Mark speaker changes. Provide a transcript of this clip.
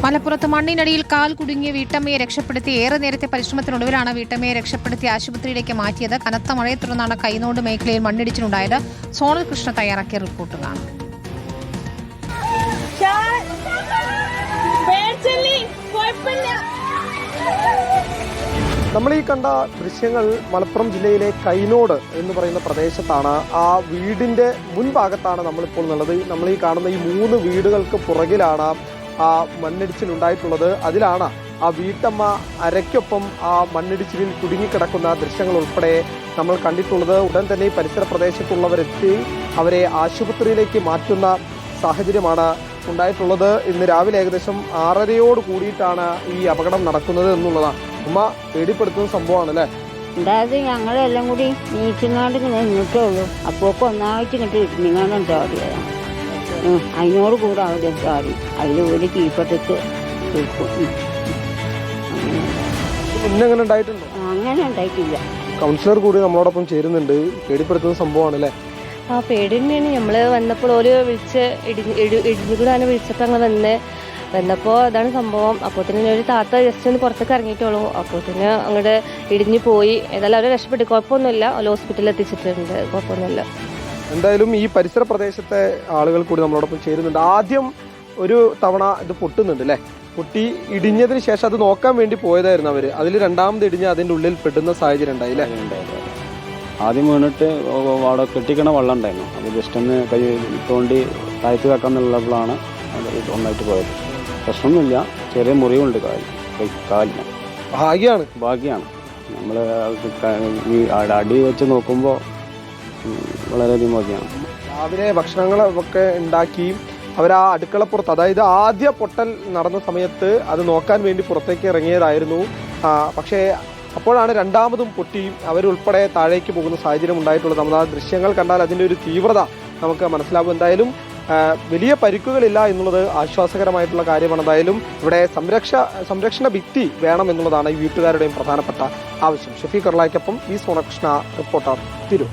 Speaker 1: മലപ്പുറത്ത് മണ്ണിനടിയിൽ കാൽ കുടുങ്ങിയ വീട്ടമ്മയെ രക്ഷപ്പെടുത്തി ഏറെ നേരത്തെ പരിശ്രമത്തിനൊടുവിലാണ് വീട്ടമ്മയെ രക്ഷപ്പെടുത്തി ആശുപത്രിയിലേക്ക് മാറ്റിയത്. കനത്ത മഴയെ തുടർന്നാണ് കൈനോട് മേഖലയിൽ മണ്ണിടിച്ചിലുണ്ടായത്. സോണൽ കൃഷ്ണ തയ്യാറാക്കിയ റിപ്പോർട്ടിലാണ്.
Speaker 2: നമ്മൾ ഈ കണ്ട ദൃശ്യങ്ങൾ മലപ്പുറം ജില്ലയിലെ കൈനോട് എന്ന് പറയുന്ന പ്രദേശത്താണ്. ആ വീടിന്റെ മുൻഭാഗത്താണ് നമ്മളിപ്പോൾ ഉള്ളത്. നമ്മൾ ഈ കാണുന്ന ഈ 3 വീടുകൾക്ക് പുറകിലാണ് ആ മണ്ണിടിച്ചിലുണ്ടായിട്ടുള്ളത്. അതിലാണ് ആ വീട്ടമ്മ അരയ്ക്കൊപ്പം ആ മണ്ണിടിച്ചിലിൽ കുടുങ്ങിക്കിടക്കുന്ന ദൃശ്യങ്ങൾ ഉൾപ്പെടെ നമ്മൾ കണ്ടിട്ടുള്ളത്. ഉടൻ തന്നെ ഈ പരിസര പ്രദേശത്തുള്ളവരെത്തി അവരെ ആശുപത്രിയിലേക്ക് മാറ്റുന്ന സാഹചര്യമാണ് ഉണ്ടായിട്ടുള്ളത്. ഇന്ന് രാവിലെ ഏകദേശം 6:30 കൂടിയിട്ടാണ് ഈ അപകടം നടക്കുന്നത് എന്നുള്ളതാണ്. ഉമ്മ പേടിപ്പെടുത്തുന്ന സംഭവമാണ് അല്ലേ?
Speaker 3: അതായത് ഞങ്ങളെല്ലാം കൂടി നീച്ചങ്ങാണ്ട് ഇങ്ങനെ നിന്നിട്ടേ ഉള്ളൂ. അപ്പോഴൊക്കെ ഒന്നായിട്ട് ഇങ്ങോട്ട് ഇരുന്നിങ്ങാണ്ട് ചാടിയതാണ്. അതിനോട് കൂടെ അവിടെ ചാടി അതിൽ ഒരു കീഴ്പെട്ടിട്ട്
Speaker 2: അങ്ങനെ ഉണ്ടായിട്ടുണ്ടോ?
Speaker 3: അങ്ങനെ ഉണ്ടായിട്ടില്ല.
Speaker 2: കൗൺസിലർ കൂടി നമ്മളോടൊപ്പം ചേരുന്നുണ്ട്. പേടിപ്പെടുത്തുന്ന സംഭവമാണ് അല്ലേ?
Speaker 4: ആ പേടി തന്നെയാണ്. നമ്മള് വന്നപ്പോൾ ഓര് വിളിച്ച് ഇടിഞ്ഞുകൂടാണ് വിളിച്ചപ്പോൾ അങ്ങ് വന്നപ്പോൾ അതാണ് സംഭവം. അപ്പോൾ തന്നെ ഒരു താത്ത ജസ്റ്റ് ഒന്ന് പുറത്തേക്ക് ഇറങ്ങിയിട്ടുള്ളൂ. അപ്പോൾ തന്നെ അങ്ങോട്ട് ഇടിഞ്ഞു പോയി. ഏതായാലും അവരെ രക്ഷപ്പെട്ടു. കുഴപ്പമൊന്നുമില്ല. ഹോസ്പിറ്റലിൽ എത്തിച്ചിട്ടുണ്ട്. കുഴപ്പമൊന്നുമില്ല.
Speaker 2: എന്തായാലും ഈ പരിസര പ്രദേശത്തെ ആളുകൾ കൂടി നമ്മളോടൊപ്പം ചേരുന്നുണ്ട്. ആദ്യം ഒരു തവണ ഇത് പൊട്ടുന്നുണ്ട് അല്ലേ? പൊട്ടി ഇടിഞ്ഞതിന് ശേഷം അത് നോക്കാൻ വേണ്ടി പോയതായിരുന്നു അവര്. അതിൽ രണ്ടാമത് ഇടിഞ്ഞ് അതിന്റെ ഉള്ളിൽ പെടുന്ന സാഹചര്യം ഉണ്ടായി അല്ലേ?
Speaker 5: ആദ്യം വീണിട്ട് അവിടെ കെട്ടിക്കണ വെള്ളം ഉണ്ടായിരുന്നു. അത് ജസ്റ്റ് ഒന്ന് കൈ തോണ്ടി താഴ്ത്തി വെക്കാന്നുള്ളപ്പോഴാണ് അത് ഒന്നായിട്ട് പോയത്. പ്രശ്നമൊന്നുമില്ല. ചെറിയ മുറിവുണ്ട് കാലിന്. ഭാഗ്യമാണ്. നമ്മൾ ഈ അടി വെച്ച് നോക്കുമ്പോൾ വളരെയധികം ഭാഗ്യമാണ്.
Speaker 2: രാവിലെ ഭക്ഷണങ്ങളൊക്കെ ഉണ്ടാക്കി അവർ ആ അടുക്കളപ്പുറത്ത്, അതായത് ആദ്യ പൊട്ടൽ നടന്ന സമയത്ത് അത് നോക്കാൻ വേണ്ടി പുറത്തേക്ക് ഇറങ്ങിയതായിരുന്നു. പക്ഷേ അപ്പോഴാണ് രണ്ടാമതും പൊട്ടി അവരുൾപ്പെടെ താഴേക്ക് പോകുന്ന സാഹചര്യം ഉണ്ടായിട്ടുള്ളത്. നമ്മൾ ആ ദൃശ്യങ്ങൾ കണ്ടാൽ അതിൻ്റെ ഒരു തീവ്രത നമുക്ക് മനസ്സിലാകും. എന്തായാലും വലിയ പരിക്കുകളില്ല എന്നുള്ളത് ആശ്വാസകരമായിട്ടുള്ള കാര്യമാണ്. എന്തായാലും ഇവിടെ സംരക്ഷണ ഭിത്തി വേണം എന്നുള്ളതാണ് ഈ വീട്ടുകാരുടെയും പ്രധാനപ്പെട്ട ആവശ്യം. ഷഫീഖ് കർലായ്ക്കൊപ്പം ഈ സോണകൃഷ്ണ, റിപ്പോർട്ടർ, തിരൂർ.